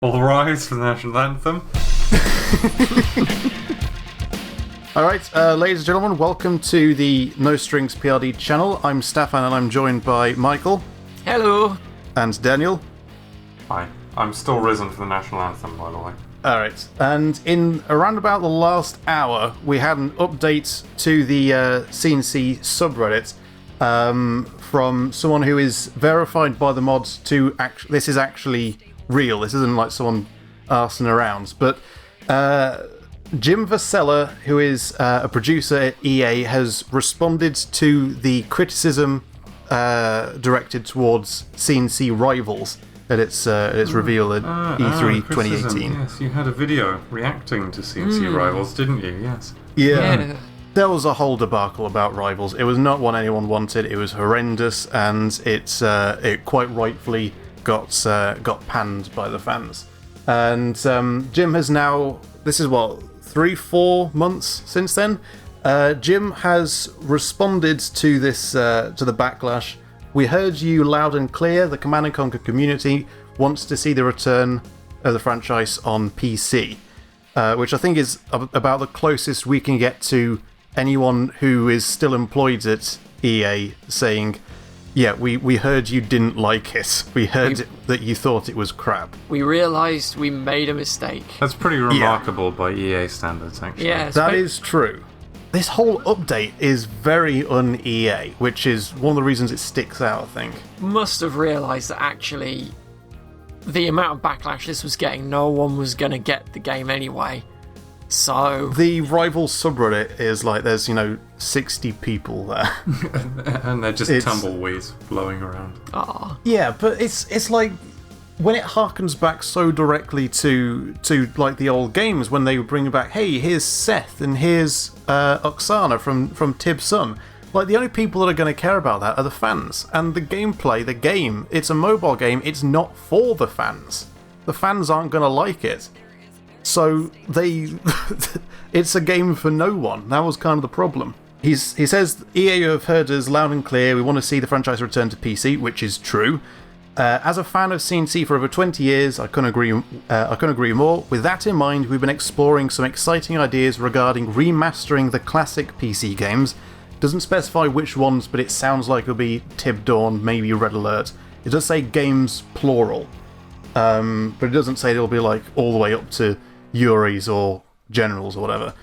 All rise for the national anthem. Alright, ladies and gentlemen, welcome to the No Strings PRD channel. I'm Stefan and I'm joined by Michael. Hello. And Daniel. Hi. I'm still risen for the national anthem, by the way. Alright, and in around about the last hour, we had an update to the C&C subreddit from someone who is verified by the mods to this is actually real. This isn't like someone arsing around. But Jim Vessella, who is a producer at EA, has responded to the criticism directed towards C&C Rivals at its reveal at E3 2018. Yes, you had a video reacting to C&C Rivals, didn't you? Yes. Yeah. There was a whole debacle about Rivals. It was not what anyone wanted. It was horrendous, and it quite rightfully got panned by the fans. And Jim has now, this is what, 3-4 months since then. Jim has responded to this to the backlash. We heard you loud and clear. The Command & Conquer community wants to see the return of the franchise on PC, which I think is about the closest we can get to anyone who is still employed at EA saying, yeah, we heard you didn't like it. We heard that you thought it was crap. We realised we made a mistake. That's pretty remarkable by EA standards, actually. Yeah, that is true. This whole update is very un-EA, which is one of the reasons it sticks out, I think. Must have realised that actually the amount of backlash this was getting, no one was going to get the game anyway. So the rival subreddit is like there's 60 people there, and they're just tumbleweeds blowing around. Yeah, but it's like when it harkens back so directly to like the old games when they would bring back, hey, here's Seth and here's Oksana from Tib Sun. Like the only people that are going to care about that are the fans and the gameplay. The game, it's a mobile game. It's not for the fans. The fans aren't going to like it. So it's a game for no one. That was kind of the problem. He says, EA have heard us loud and clear. We want to see the franchise return to PC, which is true. As a fan of C&C for over 20 years, I couldn't agree more. With that in mind, we've been exploring some exciting ideas regarding remastering the classic PC games. Doesn't specify which ones, but it sounds like it'll be Tib Dawn, maybe Red Alert. It does say games plural, but it doesn't say it'll be like all the way up to Yuri's or Generals or whatever.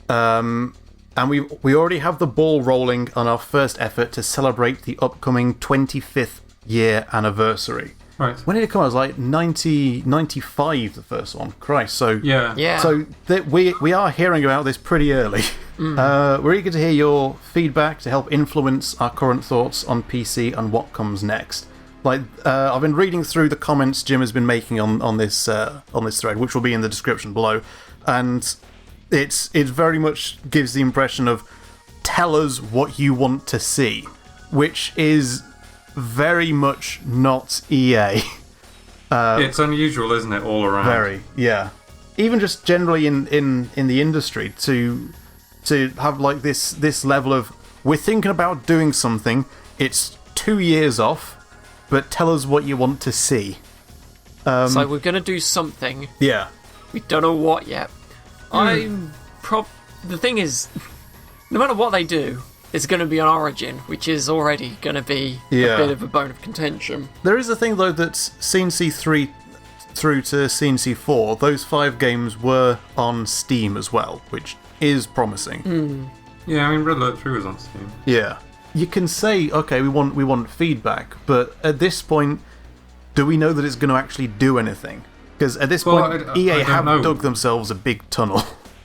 And we already have the ball rolling on our first effort to celebrate the upcoming 25th year anniversary. Right. When did it come out? It was like 95, the first one. Christ. So yeah. So we are hearing about this pretty early. We're eager to hear your feedback to help influence our current thoughts on PC and what comes next. Like I've been reading through the comments Jim has been making on this thread, which will be in the description below, and it very much gives the impression of tell us what you want to see, which is very much not EA. It's unusual, isn't it, all around? Very, yeah. Even just generally in the industry to have like this level of we're thinking about doing something. It's 2 years off. But tell us what you want to see. So we're going to do something. Yeah. We don't know what yet. The thing is, no matter what they do, it's going to be an Origin, which is already going to be a bit of a bone of contention. There is a thing, though, that C&C 3 through to C&C 4, those 5 games were on Steam as well, which is promising. Yeah, I mean, Red Alert 3 was on Steam. Yeah. You can say, okay, we want feedback, but at this point, do we know that it's going to actually do anything? Because at this point, EA have dug themselves a big tunnel.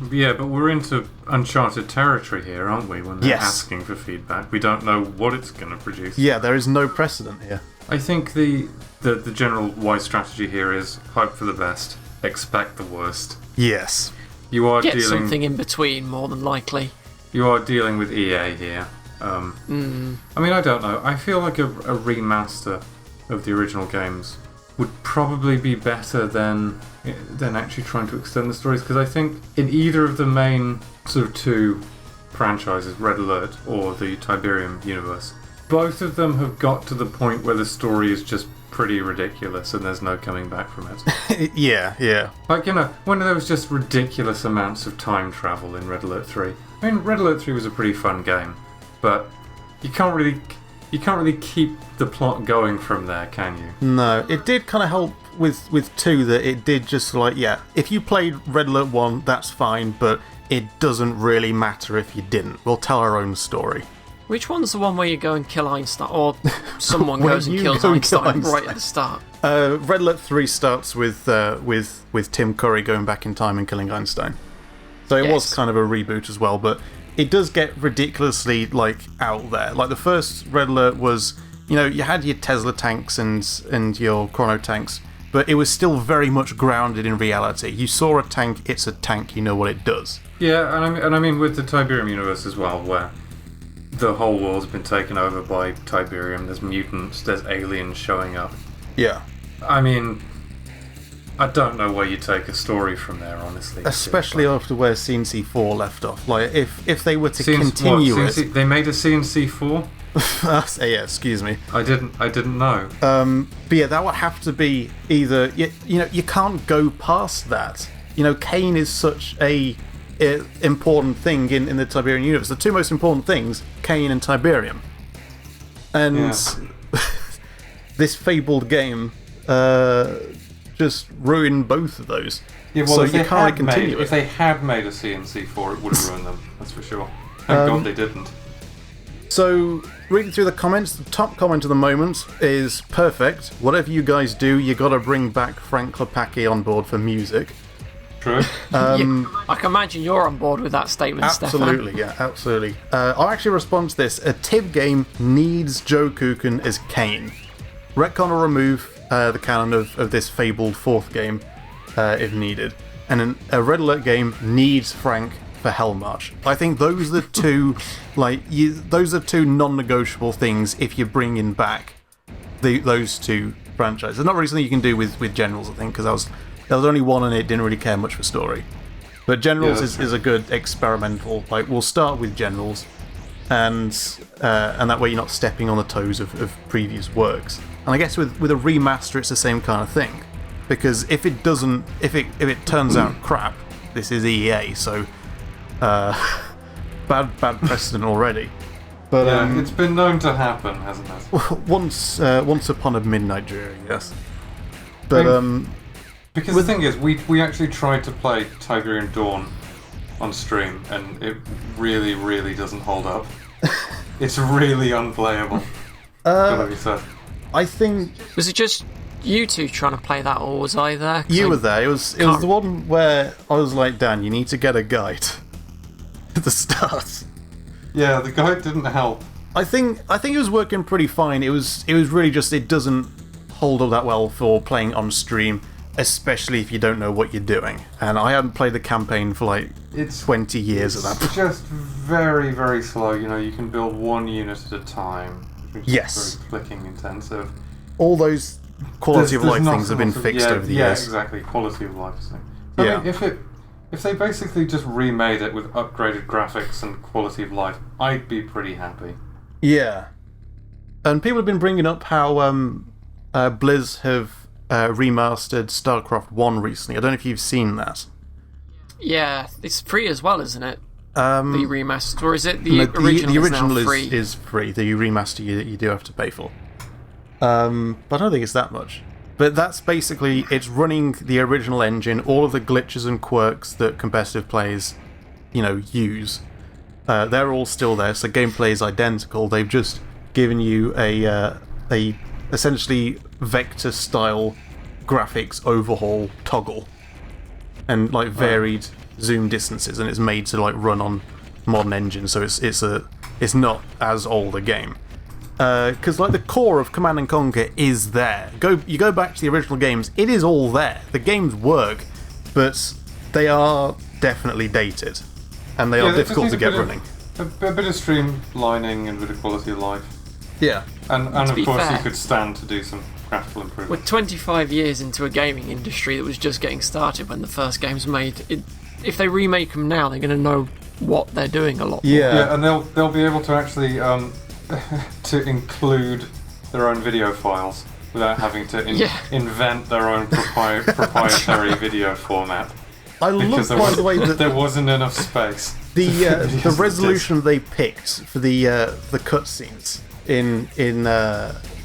Yeah, but we're into uncharted territory here, aren't we, when they're asking for feedback? We don't know what it's going to produce. Yeah, there is no precedent here. I think the general wise strategy here is hope for the best, expect the worst. Yes. You are Get something in between, more than likely. You are dealing with EA here. I mean, I don't know. I feel like a remaster of the original games would probably be better than actually trying to extend the stories, because I think in either of the main sort of 2 franchises, Red Alert or the Tiberium universe, both of them have got to the point where the story is just pretty ridiculous, and there's no coming back from it. Yeah. Like, when there was just ridiculous amounts of time travel in Red Alert 3. I mean, Red Alert 3 was a pretty fun game, but you can't really keep the plot going from there, can you? No, it did kind of help with 2 that it did just like, if you played Red Alert 1, that's fine, but it doesn't really matter if you didn't. We'll tell our own story. Which one's the one where you go and kill Einstein, or someone goes and kills Einstein right at the start? Red Alert 3 starts with Tim Curry going back in time and killing Einstein. So it was kind of a reboot as well, but it does get ridiculously out there. Like the first Red Alert was, you had your Tesla tanks and your Chrono tanks, but it was still very much grounded in reality. You saw a tank, it's a tank, you know what it does. Yeah, and I mean with the Tiberium universe as well, where the whole world's been taken over by Tiberium. There's mutants, there's aliens showing up. Yeah. I mean, I don't know where you take a story from there, honestly. Especially after where C&C 4 left off. Like, if they were to continue it... They made a C&C 4? Yeah, excuse me. I didn't know. But yeah, that would have to be either... You can't go past that. Kane is such a important thing in the Tiberium universe. The 2 most important things, Kane and Tiberium. And this fabled game just ruined both of those. Yeah, well, so you can't continue it. If they had made a C&C 4, it would have ruined them, that's for sure. Thank God they didn't. So, reading through the comments, the top comment of the moment is perfect. Whatever you guys do, you gotta bring back Frank Klepacki on board for music. True. I can imagine you're on board with that statement, absolutely, Stefan. Yeah, absolutely. I'll actually respond to this. A TIB game needs Joe Kukin as Kane. Retcon or remove the canon of this fabled 4th game if needed. And a Red Alert game needs Frank for Hell March. I think those are the 2, those are 2 non-negotiable things if you're bringing back those 2 franchises. There's not really something you can do with Generals, I think, because there was only one and it didn't really care much for story. But Generals is a good experimental. We'll start with Generals, and that way you're not stepping on the toes of previous works. And I guess with a remaster, it's the same kind of thing, because if it turns out crap, this is EA, so bad precedent already. But it's been known to happen, hasn't it? Once upon a midnight jury, yes. But because the thing is, we actually tried to play Tiberium Dawn on stream, and it really, really doesn't hold up. It's really unplayable. Gotta be said. I think... Was it just you 2 trying to play that, or was I there? You were there. It was the one where I was like, Dan, you need to get a guide at the start. Yeah, the guide didn't help. I think it was working pretty fine. It was really just it doesn't hold up that well for playing on stream, especially if you don't know what you're doing. And I hadn't played the campaign for 20 years at that point. It's just very, very slow. You can build 1 unit at a time, which is very clicking intensive. All those quality of life things have been fixed over the years. Yeah, exactly. Quality of life thing. I mean, if they basically just remade it with upgraded graphics and quality of life, I'd be pretty happy. Yeah. And people have been bringing up how Blizz have remastered StarCraft 1 recently. I don't know if you've seen that. Yeah, it's free as well, isn't it? The remaster, or is it the original? The original is free? Is free. The remaster you do have to pay for. But I don't think it's that much. But that's basically, it's running the original engine, all of the glitches and quirks that competitive players, use. They're all still there, so gameplay is identical. They've just given you a essentially vector-style graphics overhaul toggle. And varied zoom distances, and it's made to run on modern engines, so it's not as old a game. Because the core of Command and Conquer is there. You go back to the original games, it is all there. The games work, but they are definitely dated, and they are difficult to get running. A bit of streamlining and a bit of quality of life. Yeah. And of course you could stand to do some graphical improvement. We're 25 years into a gaming industry that was just getting started when the first games were made. If they remake them now, they're going to know what they're doing a lot more. Yeah, and they'll be able to actually to include their own video files. without having to Yeah. invent their own proprietary video format. I love, Because by the way, that there wasn't enough space. the resolution they picked for the cutscenes in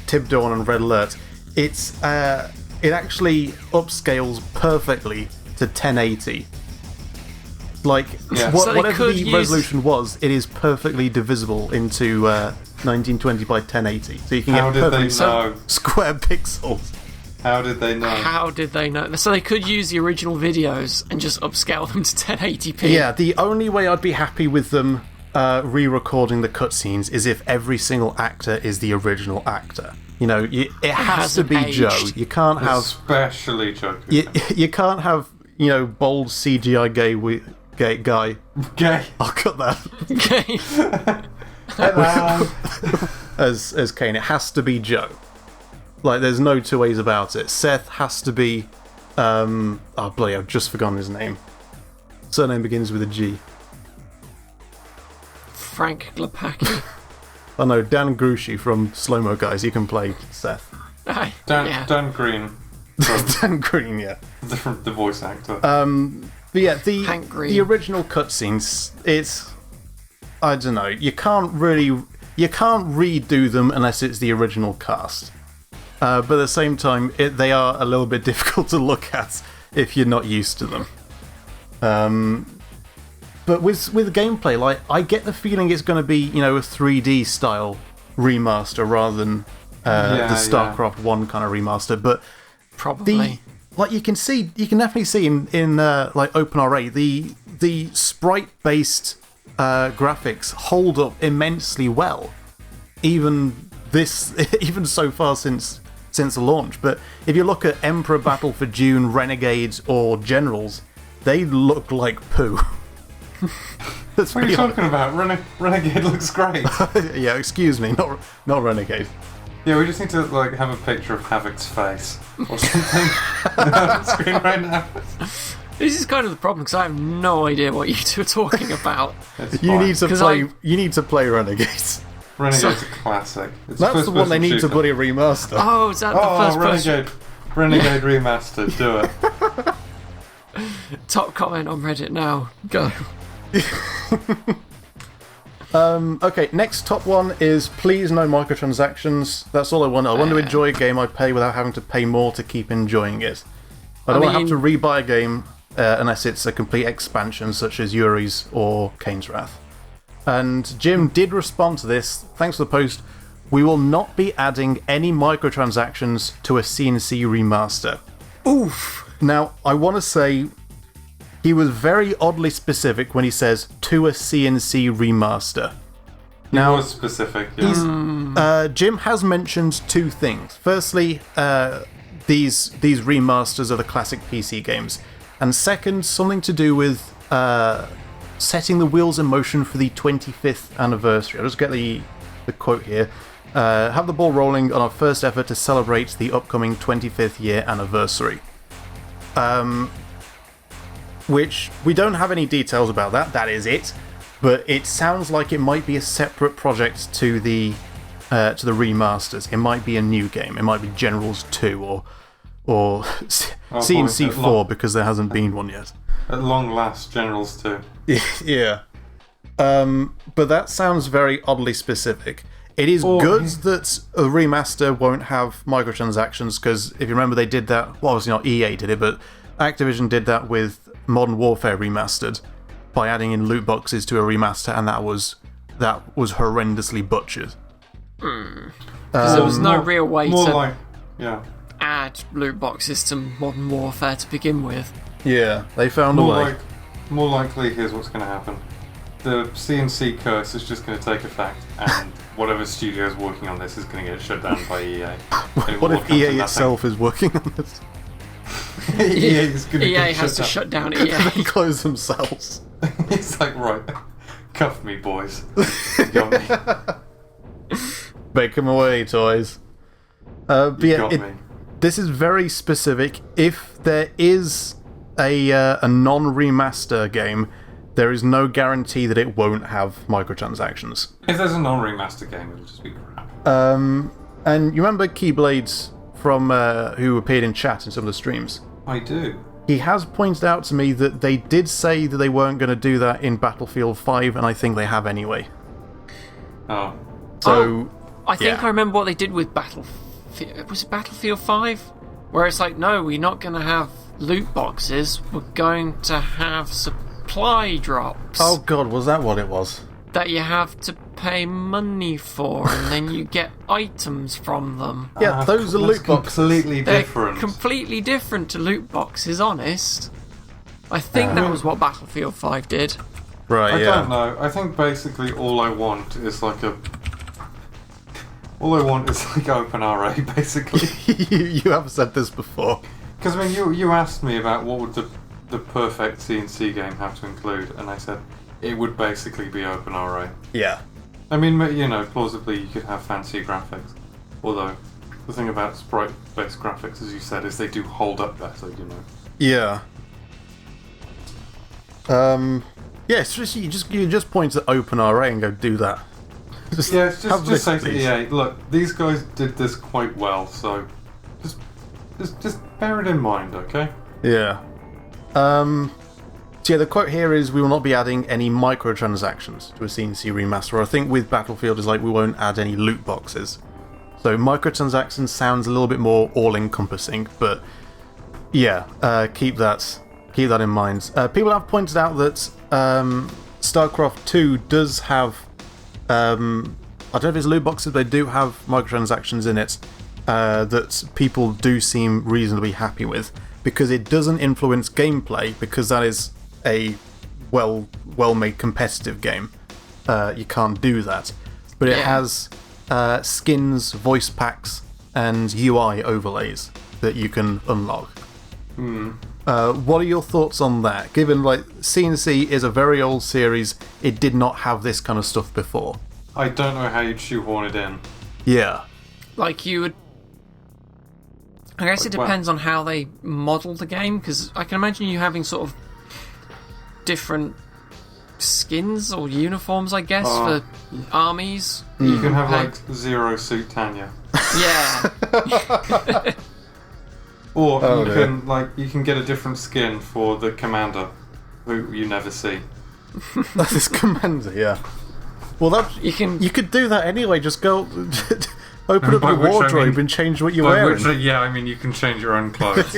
Tib Dawn and Red Alert, it actually upscales perfectly to 1080. Like Yeah. So they whatever could the use- resolution was, it is perfectly divisible into 1920 by 1080, so you can How get did they perfectly know? square pixels. How did they know? How did they know? So they could use the original videos and just upscale them to 1080p. Yeah, the only way I'd be happy with them re-recording the cutscenes is if every single actor is the original actor. You know, it has to hasn't be aged. Joe. You can't have Especially joking. you can't have bold CGI gay guy. Gay. I'll cut that Okay. as Kane. It has to be Joe. Like, there's no two ways about it. Seth has to be. Oh bloody! I've just forgotten his name. Surname begins with a G. Frank Glapaki. Oh no, Dan Grushi from Slow Mo Guys. You can play Seth. Aye, Dan, yeah. Dan Green, from Dan Green, yeah. the voice actor. But yeah, Hank Green. the original cutscenes, it's, I don't know, you can't redo them unless it's the original cast. But at the same time, they are a little bit difficult to look at if you're not used to them. But with gameplay, like, I get the feeling it's going to be, a 3D style remaster rather than the StarCraft 1 kind of remaster. But Probably. you can definitely see in like OpenRA, the sprite-based graphics hold up immensely well, even so far since the launch. But if you look at Emperor Battle for Dune, Renegades, or Generals, they look like poo. What are you talking about? Renegade looks great. Yeah, excuse me, not Renegade. Yeah, we just need to have a picture of Havoc's face or something on screen right now. This is kind of the problem because I have no idea what you two are talking about. It's You fine. need to 'Cause play. You need to play Renegades. Renegade's a classic. It's a That's the one they first-person need to shooter. bloody remaster. Oh, is that the first person? Renegade Remastered. Do it. Top comment on Reddit now. Go. Okay, next top one is please no microtransactions. That's all I want. I want to enjoy a game I pay without having to pay more to keep enjoying it. I don't want to have to rebuy a game unless it's a complete expansion such as Yuri's or Kane's Wrath. And Jim did respond to this. Thanks for the post. We will not be adding any microtransactions to a C&C remaster. Oof. Now, I want to say he was very oddly specific when he says to a C&C remaster. Now, was specific. Yeah. Jim has mentioned two things. Firstly, these remasters of the classic PC games, and second, something to do with setting the wheels in motion for the 25th anniversary. I'll just get the quote here. Have the ball rolling on our first effort to celebrate the upcoming 25th year anniversary. Which we don't have any details about that. That is it. But it sounds like it might be a separate project to the remasters. It might be a new game. It might be Generals 2 or C&C 4 because there hasn't been one yet. At long last, Generals 2. Yeah. But that sounds very oddly specific. It is good that a remaster won't have microtransactions because if you remember, they did that. Well, obviously not EA did it, but Activision did that with Modern Warfare Remastered by adding in loot boxes to a remaster, and that was horrendously butchered. There was no real way to add loot boxes to Modern Warfare to begin with. Yeah, they found a way. More likely, here's what's going to happen. The C&C curse is just going to take effect, and whatever studio is working on this is going to get shut down by EA. What if EA itself is working on this? EA has to shut down EA. They close themselves. It's like, right, cuff me, boys. Got me. Make them away, toys. But yeah, this is very specific. If there is a non-remaster game, there is no guarantee that it won't have microtransactions. If there's a non-remaster game, it'll just be crap. And you remember Keyblades from who appeared in chat in some of the streams. I do. He has pointed out to me that they did say that they weren't going to do that in Battlefield 5, and I think they have anyway. Oh. So, I think I remember what they did with Battlefield. Was it Battlefield 5? Where it's like, no, we're not going to have loot boxes. We're going to have supply drops. Oh god, was that what it was? That you have to pay money for, and then you get items from them. Yeah, those are loot boxes. Completely They're different. completely different to loot boxes, honest. I think that was what Battlefield 5 did. Right, I don't know. I think basically all I want is like OpenRA, basically. You have said this before. Because I mean, you asked me about what would the perfect C&C game have to include, and I said it would basically be OpenRA. Yeah. I mean, you know, plausibly you could have fancy graphics. Although, the thing about sprite-based graphics, as you said, is they do hold up better, you know. Yeah. Yeah, it's just, you just point at OpenRA and go do that. Just say to EA, look, these guys did this quite well, so just bear it in mind, okay? Yeah. So yeah, the quote here is, we will not be adding any microtransactions to a C&C remaster. I think with Battlefield is like, we won't add any loot boxes. So microtransactions sounds a little bit more all-encompassing, but yeah, keep that in mind. People have pointed out that StarCraft 2 does have, I don't know if it's loot boxes, but they do have microtransactions in it that people do seem reasonably happy with, because it doesn't influence gameplay, because that is a well-made competitive game. You can't do that. But it has skins, voice packs, and UI overlays that you can unlock. What are your thoughts on that? Given like C&C is a very old series, it did not have this kind of stuff before. I don't know how you'd shoehorn it in. Yeah. Like you would... I guess it depends on how they model the game, because I can imagine you having sort of different skins or uniforms, I guess, for armies. You can have like Zero Suit Tanya. Yeah. Or you can get a different skin for the commander, who you never see. That is commander, yeah. Well, you could do that anyway. Just go open up your wardrobe and change what you're wearing. You can change your own clothes.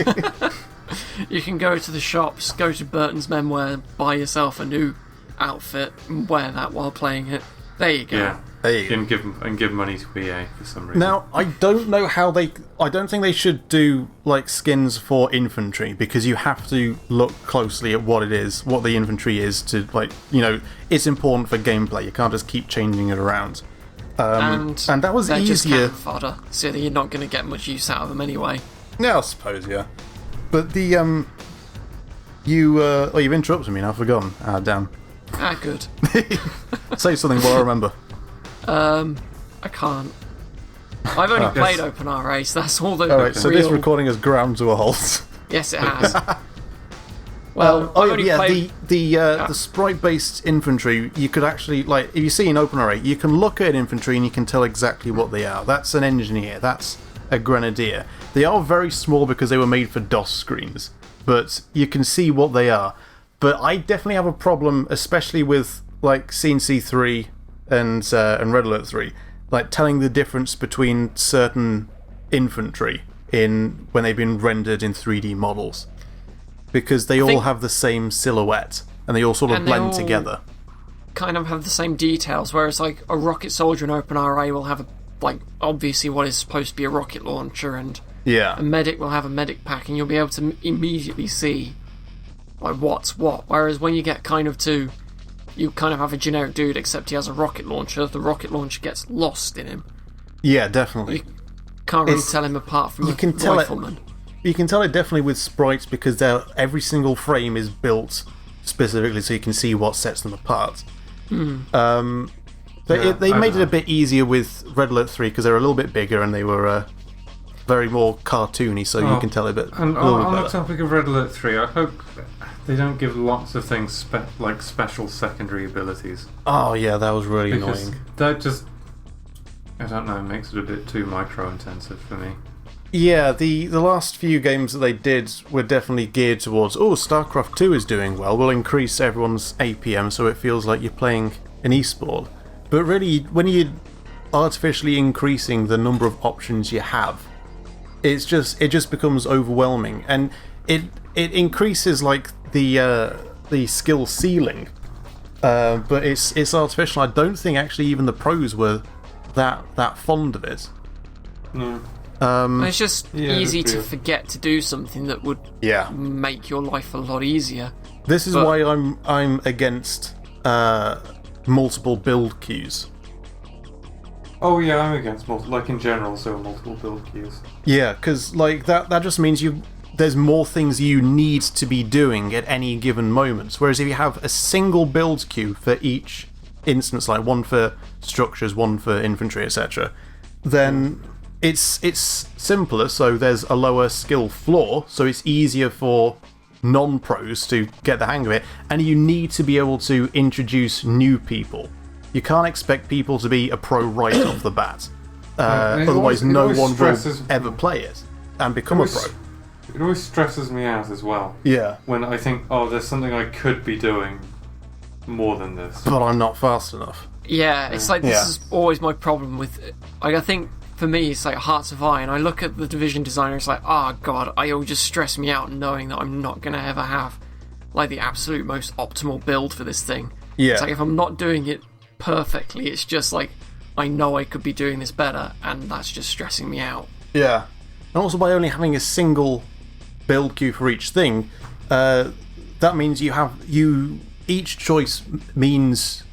You can go to the shops, go to Burton's Menwear, buy yourself a new outfit, and wear that while playing it. There you go. Yeah. And give money to EA for some reason. Now, I don't know how I don't think they should do like skins for infantry, because you have to look closely at what it is, what the infantry is, to it's important for gameplay. You can't just keep changing it around. And that was easier. Just cannon fodder, so that you're not going to get much use out of them anyway. Yeah, I suppose, yeah. But the you've interrupted me now. I've forgotten. Ah, damn. Ah, good. Say something while I remember. I can't. I've only played OpenRA, so that's all the. Alright, so this recording has ground to a halt. Yes, it has. Well, the sprite-based infantry, you could actually, like, if you see in OpenRA, you can look at infantry and you can tell exactly what they are. That's an engineer. That's a grenadier. They are very small because they were made for DOS screens, but you can see what they are. But I definitely have a problem, especially with like C&C 3 and Red Alert 3, like telling the difference between certain infantry when they've been rendered in 3D models, because they all have the same silhouette and they all sort of blend together. Kind of have the same details, whereas like a rocket soldier in OpenRA will have obviously what is supposed to be a rocket launcher, and a medic will have a medic pack, and you'll be able to immediately see like what's what. Whereas when you get you kind of have a generic dude, except he has a rocket launcher. The rocket launcher gets lost in him. Yeah, definitely. You can't really tell him apart from a rifleman. You can tell it definitely with sprites, because every single frame is built specifically so you can see what sets them apart. They made it a bit easier with Red Alert 3 because they're a little bit bigger and they were very more cartoony, so you can tell a bit. And on the topic of Red Alert 3, I hope they don't give lots of things like special secondary abilities. Oh yeah, that was really annoying. That just, I don't know, makes it a bit too micro-intensive for me. Yeah, the last few games that they did were definitely geared towards, StarCraft 2 is doing well, we'll increase everyone's APM so it feels like you're playing an esport. But really, when you're artificially increasing the number of options you have, it just becomes overwhelming, and it increases like the skill ceiling, but it's artificial. I don't think actually even the pros were that fond of it. No. It's just easy to forget to do something that would make your life a lot easier. This is why I'm against multiple build queues. Oh yeah, I'm against in general, so multiple build queues. Yeah, because like that just means there's more things you need to be doing at any given moment. Whereas if you have a single build queue for each instance, like one for structures, one for infantry, etc., then it's simpler, so there's a lower skill floor, so it's easier for non-pros to get the hang of it, and you need to be able to introduce new people. You can't expect people to be a pro right off the bat. Otherwise no one will ever play it and become a pro. It always stresses me out as well. Yeah. When I think, there's something I could be doing more than this. But I'm not fast enough. Yeah, it's like this is always my problem with it. Like, I think for me it's like Hearts of Iron. I look at the Division designer, it's like, god, it'll just stress me out knowing that I'm not going to ever have like the absolute most optimal build for this thing. Yeah. It's like if I'm not doing it perfectly, it's just like I know I could be doing this better, and that's just stressing me out. Yeah. And also by only having a single build queue for each thing, that means each choice means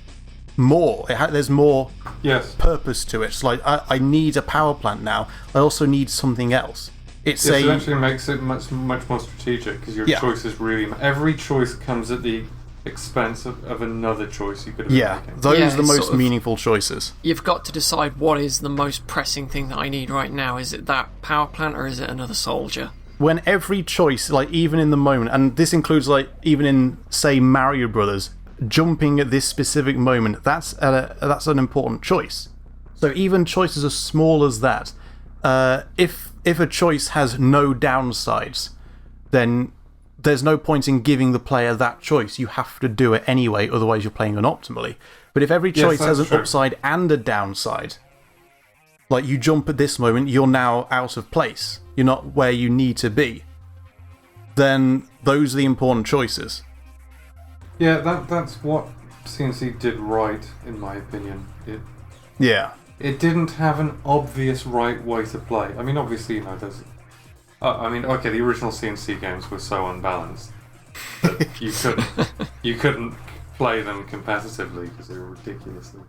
more. There's more purpose to it. It's like, I need a power plant now. I also need something else. It actually makes it much more strategic, because your choices really... Every choice comes at the expense of another choice you could have been making. Those are the most meaningful choices. You've got to decide what is the most pressing thing that I need right now. Is it that power plant, or is it another soldier? When every choice, like even in the moment, and this includes like even in, say, Mario Brothers, jumping at this specific moment, that's an important choice. So even choices as small as that, if a choice has no downsides, then there's no point in giving the player that choice. You have to do it anyway, otherwise you're playing unoptimally. But if every choice has an upside and a downside, like you jump at this moment, you're now out of place. You're not where you need to be. Then those are the important choices. Yeah, that's what C&C did right, in my opinion. It didn't have an obvious right way to play. I mean, obviously, there's... the original C&C games were so unbalanced that you couldn't play them competitively because they were ridiculously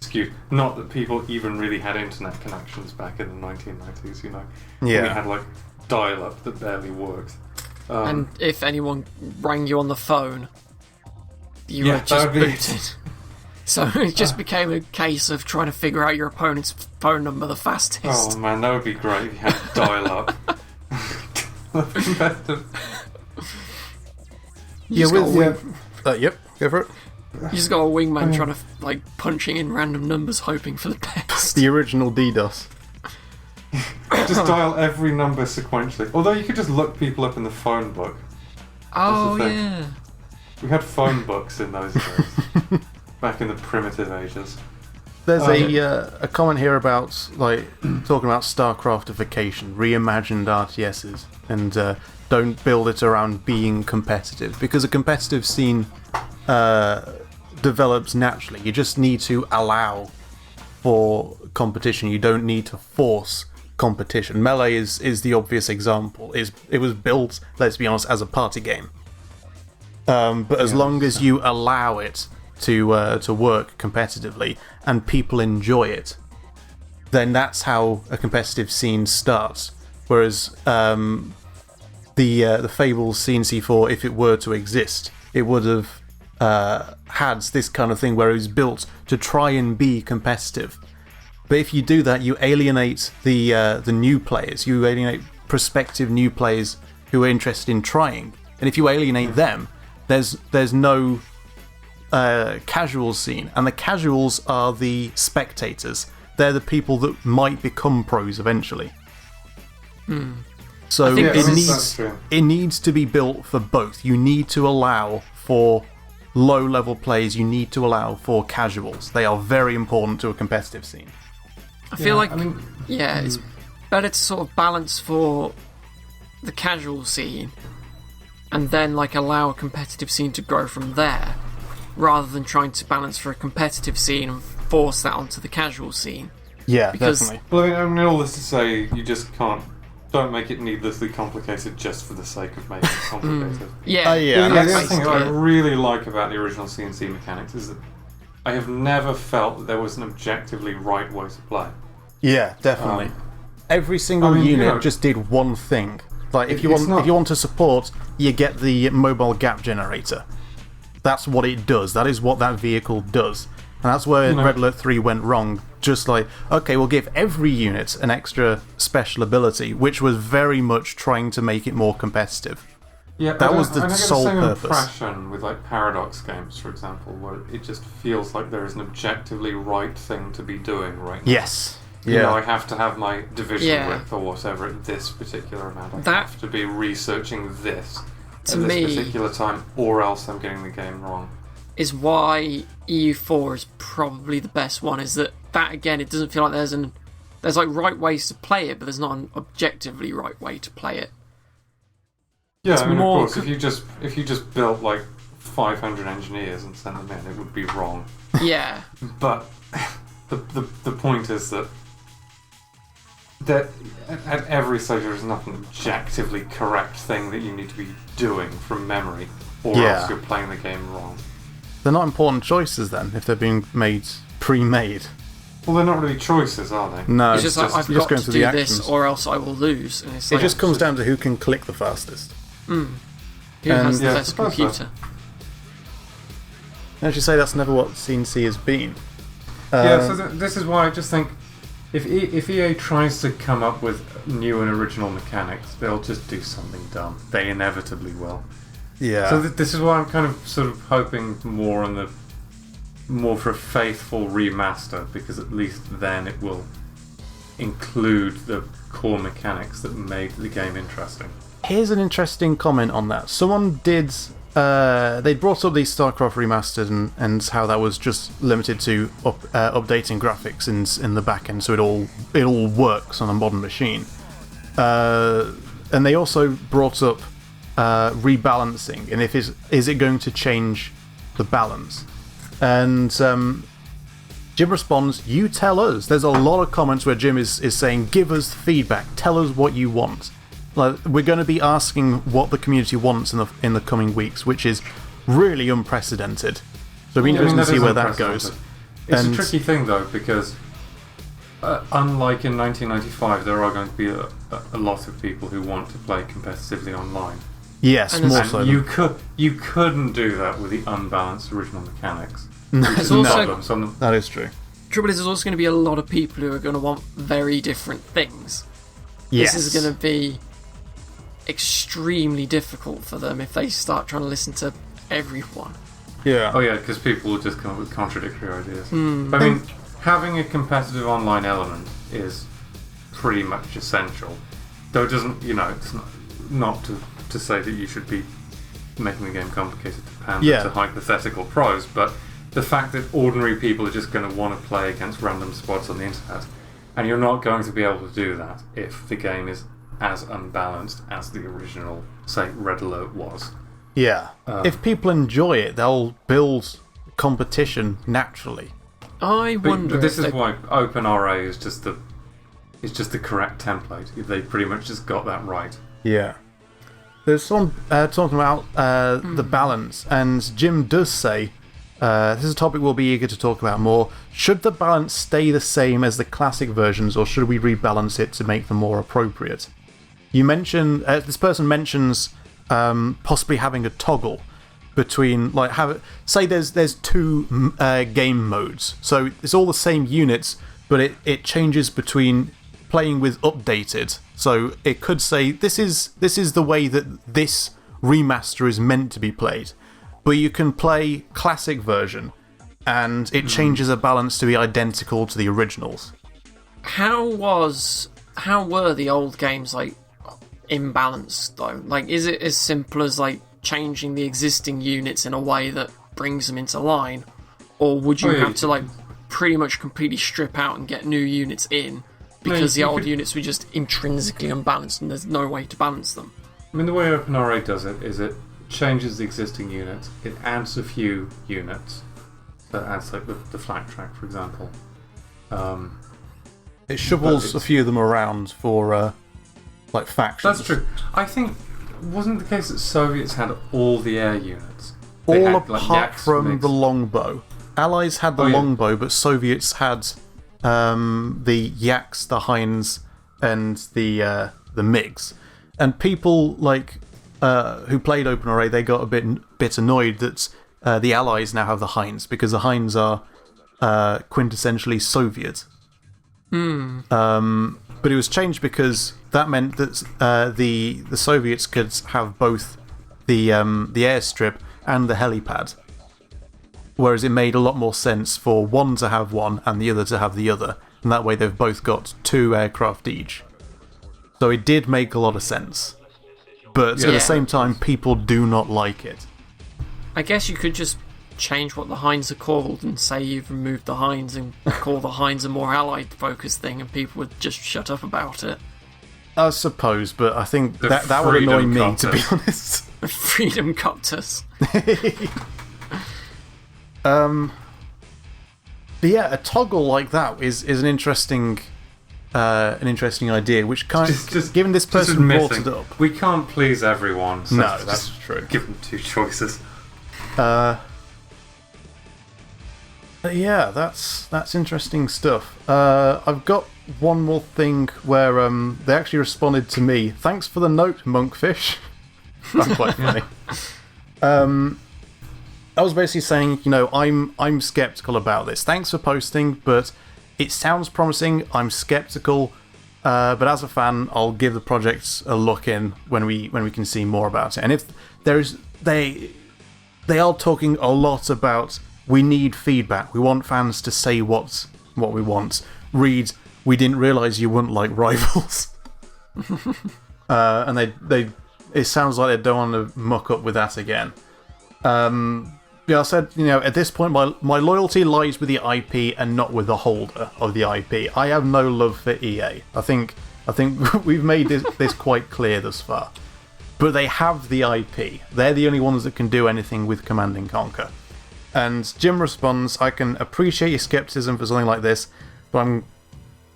skewed. Not that people even really had internet connections back in the 1990s, We had like dial-up that barely worked. And if anyone rang you on the phone, you were just booted. So it just became a case of trying to figure out your opponent's phone number the fastest. Oh man, that would be great if you had dial-up. Competitive. Yep, go for it. You just got a wingman trying to punching in random numbers, hoping for the best. The original DDoS. Just dial every number sequentially. Although you could just look people up in the phone book. Oh yeah. We had phone books in those days. Back in the primitive ages. There's a comment here about talking about StarCraftification, reimagined RTSs, and don't build it around being competitive, because a competitive scene develops naturally. You just need to allow for competition. You don't need to force competition. Melee is the obvious example. It was built, let's be honest, as a party game. But as long as you allow it to work competitively and people enjoy it, then that's how a competitive scene starts. Whereas the Fables C&C4, if it were to exist, it would have had this kind of thing where it was built to try and be competitive. But if you do that, you alienate the new players. You alienate prospective new players who are interested in trying. And if you alienate them, there's no casual scene, and the casuals are the spectators. They're the people that might become pros eventually. So that's true. it needs to be built for both. You need to allow for low-level players. You need to allow for casuals. They are very important to a competitive scene. I feel it's better to sort of balance for the casual scene and then like allow a competitive scene to grow from there, rather than trying to balance for a competitive scene and force that onto the casual scene. Yeah, Because- definitely. Well, I mean, all this to say, you just can't. Don't make it needlessly complicated just for the sake of making it complicated. Yeah, yeah, The that's other thing basically I it. really like about the original C&C mechanics is that I have never felt that there was an objectively right way to play. Yeah, definitely. Every single unit just did one thing. Like if you want to support, you get the mobile gap generator. That's what it does. That is what that vehicle does. And that's where Red Alert 3 went wrong. Just like, okay, we'll give every unit an extra special ability, which was very much trying to make it more competitive. Yeah, That was the I don't sole get the same purpose. impression with like Paradox games, for example, where it just feels like there is an objectively right thing to be doing right now. Yes. You know, I have to have my division Yeah. width or whatever at this particular amount. I That- have to be researching this To at this me- particular time, or else I'm getting the game wrong. Is why EU4 is probably the best one. Is that again? It doesn't feel like there's like right ways to play it, but there's not an objectively right way to play it. Yeah, It's I mean, of more course, if you just built like 500 engineers and sent them in, it would be wrong. Yeah, But the point is that at every stage there is not an objectively correct thing that you need to be doing from memory, or Yeah. else you're playing the game wrong. They're not important choices then, if they're being made pre-made. Well, they're not really choices, are they? No, it's just like I've you're just got going to through do the this, actions. or else I will lose. And it's It like, just comes down to who can click the fastest. who has the Yeah, I best suppose so. computer? As you say, that's never what C&C has been. Yeah, so this is why I just think if EA tries to come up with new and original mechanics, they'll just do something dumb. They inevitably will. Yeah. So this is why I'm kind of sort of hoping more for a faithful remaster, because at least then it will include the core mechanics that made the game interesting. Here's an interesting comment on that. Someone did. They brought up the StarCraft Remastered and how that was just limited to updating graphics in the back end, so it all works on a modern machine. And they also brought up rebalancing, and is it going to change the balance? And Jim responds, "You tell us." There's a lot of comments where Jim is saying, "Give us feedback. Tell us what you want." Like, we're going to be asking what the community wants in the coming weeks, which is really unprecedented. So it'll be interesting to see where that goes. It's And- a tricky thing though, because unlike in 1995, there are going to be a lot of people who want to play competitively online. Yes, And more there's- so. And you couldn't do that with the unbalanced original mechanics. There's No. also Problems on them. That is true. trouble is there's also going to be a lot of people who are going to want very different things. Yes. This is going to be extremely difficult for them if they start trying to listen to everyone. Yeah. Oh yeah, because people will just come up with contradictory ideas. I mean, having a competitive online element is pretty much essential. Though it doesn't, it's not to say that you should be making the game complicated to pander to hypothetical pros, but the fact that ordinary people are just going to want to play against random squads on the internet, and you're not going to be able to do that if the game is as unbalanced as the original, say, Red Alert was. Yeah. If people enjoy it, they'll build competition naturally. I wonder But this if is they- why OpenRA is just the correct template. They pretty much just got that right. Yeah. There's someone talking about the balance, and Jim does say, this is a topic we'll be eager to talk about more. Should the balance stay the same as the classic versions, or should we rebalance it to make them more appropriate? You mention this person mentions possibly having a toggle between, like, say there's two game modes, so it's all the same units, but it changes between playing with updated. So it could say this is the way that this remaster is meant to be played, but you can play classic version, and it changes a balance to be identical to the originals. How was how were the old games like imbalanced though? Like, is it as simple as like changing the existing units in a way that brings them into line, or would you have to like pretty much completely strip out and get new units in because the old units were just intrinsically unbalanced and there's no way to balance them? I mean, the way OpenRA does it is it changes the existing units, it adds a few units, so it adds like the flak track, for example. It shovels a few of them around for like factions. That's true. I think wasn't the case that Soviets had all the air units? All apart from the longbow. Allies had the longbow, but Soviets had the Yaks, the Hinds, and the MiGs. And people like who played OpenRA, they got a bit annoyed that the Allies now have the Hinds, because the Hinds are quintessentially Soviet. But it was changed because that meant that the Soviets could have both the airstrip and the helipad, whereas it made a lot more sense for one to have one and the other to have the other, and that way they've both got 2 aircraft each. So it did make a lot of sense, but at the same time, people do not like it. I guess you could just change what the Hinds are called and say you've removed the Hinds and call the Hinds a more Allied focused thing, and people would just shut up about it. I suppose, but I think that would annoy me, to be honest. Freedom Copters. Yeah, a toggle like that is an interesting idea, which kind of, given this person brought it up. We can't please everyone, so no, that's true. Give them 2 choices. Yeah, that's interesting stuff. I've got one more thing where they actually responded to me. Thanks for the note, Monkfish. That's quite funny. I was basically saying, I'm skeptical about this. Thanks for posting, but it sounds promising. I'm skeptical, but as a fan, I'll give the project a look in when we can see more about it. And if they are talking a lot about, we need feedback. We want fans to say what we want. Read, we didn't realise you wouldn't like Rivals. And it sounds like they don't want to muck up with that again. I said, at this point, my loyalty lies with the IP and not with the holder of the IP. I have no love for EA. I think we've made this quite clear thus far. But they have the IP. They're the only ones that can do anything with Command & Conquer. And Jim responds, I can appreciate your skepticism for something like this, but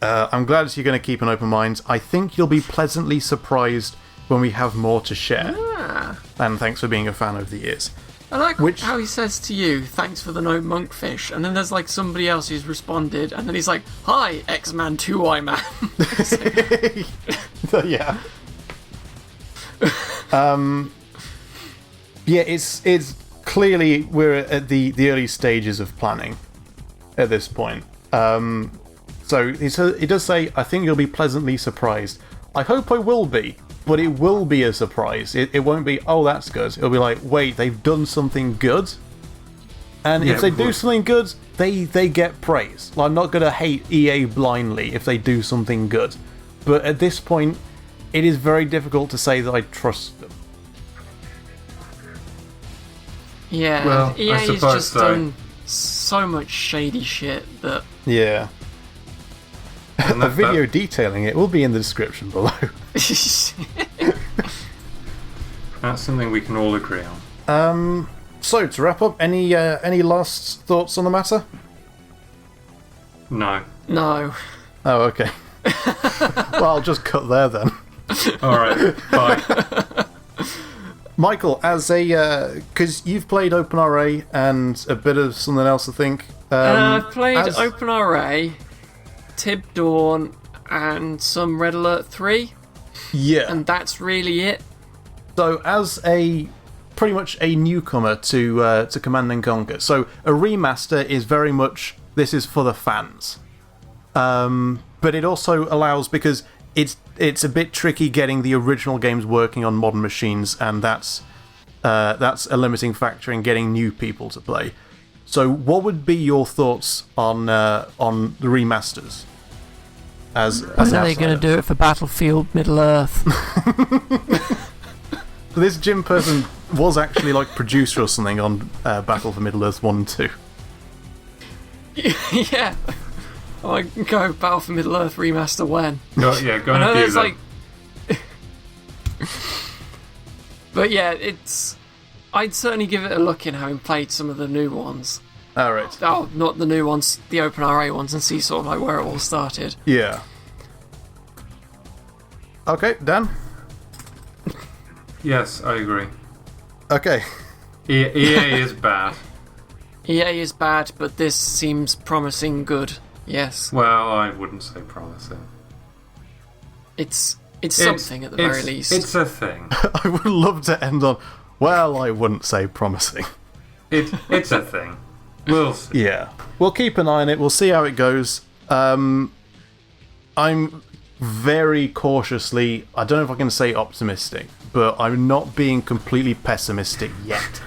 I'm glad you're going to keep an open mind. I think you'll be pleasantly surprised when we have more to share. And thanks for being a fan over the years. I like how he says to you, thanks for the note, Monkfish, and then there's like somebody else who's responded, and then he's like, hi, X-Man 2Y Man. Yeah. Yeah, it's clearly we're at the early stages of planning at this point. So he does say, I think you'll be pleasantly surprised. I hope I will be, but it will be a surprise. It won't be, oh, that's good. It'll be like, wait, they've done something good? And if they do something good, they get praise. Like, I'm not going to hate EA blindly if they do something good. But at this point, it is very difficult to say that I trust them. Yeah, well, EA's just done so much shady shit that... Yeah. The video detailing it will be in the description below. That's something we can all agree on. So, to wrap up, any last thoughts on the matter? No. No. Oh, okay. Well, I'll just cut there then. Alright, bye. Michael, as because you've played OpenRA and a bit of something else, I think. I've played OpenRA, Tib Dawn, and some Red Alert 3. Yeah. And that's really it. So, as pretty much a newcomer to Command & Conquer, so a remaster is very much, this is for the fans. But it also allows, because it's a bit tricky getting the original games working on modern machines, and that's a limiting factor in getting new people to play. So, what would be your thoughts on the remasters? When are they going to do it for Battlefield Middle-earth? This Jim person was actually like producer or something on Battle for Middle-earth 1 and 2. Yeah. I can go Battle for Middle-earth Remaster when? Go and abuse it. But yeah, I'd certainly give it a look in, having played some of the new ones. Alright. Oh, not the new ones, the OpenRA ones, and see sort of like where it all started. Yeah. Okay, Dan? Yes, I agree. Okay. EA is bad. EA is bad, but this seems promising good. Yes. Well, I wouldn't say promising. It's something at the very least. It's a thing. I would love to end on, well, I wouldn't say promising. It's a thing. We'll see. Yeah. We'll keep an eye on it. We'll see how it goes. I'm very cautiously, I don't know if I can say optimistic, but I'm not being completely pessimistic yet.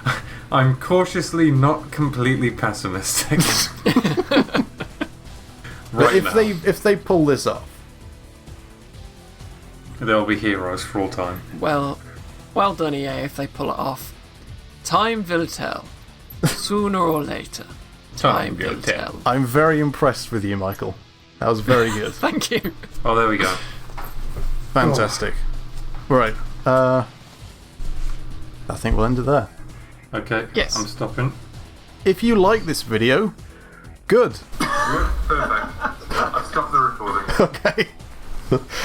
I'm cautiously not completely pessimistic. But if they pull this off, they'll be heroes for all time. Well done, EA, if they pull it off. Time will tell. Sooner or later. Time will tell. I'm very impressed with you, Michael. That was very good. Thank you. Oh, there we go. Fantastic. Right. I think we'll end it there. Okay. Yes. I'm stopping. If you like this video, good. Perfect. I've stopped the recording. Okay.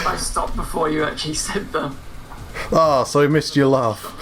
I stopped before you actually said them. So I missed your laugh.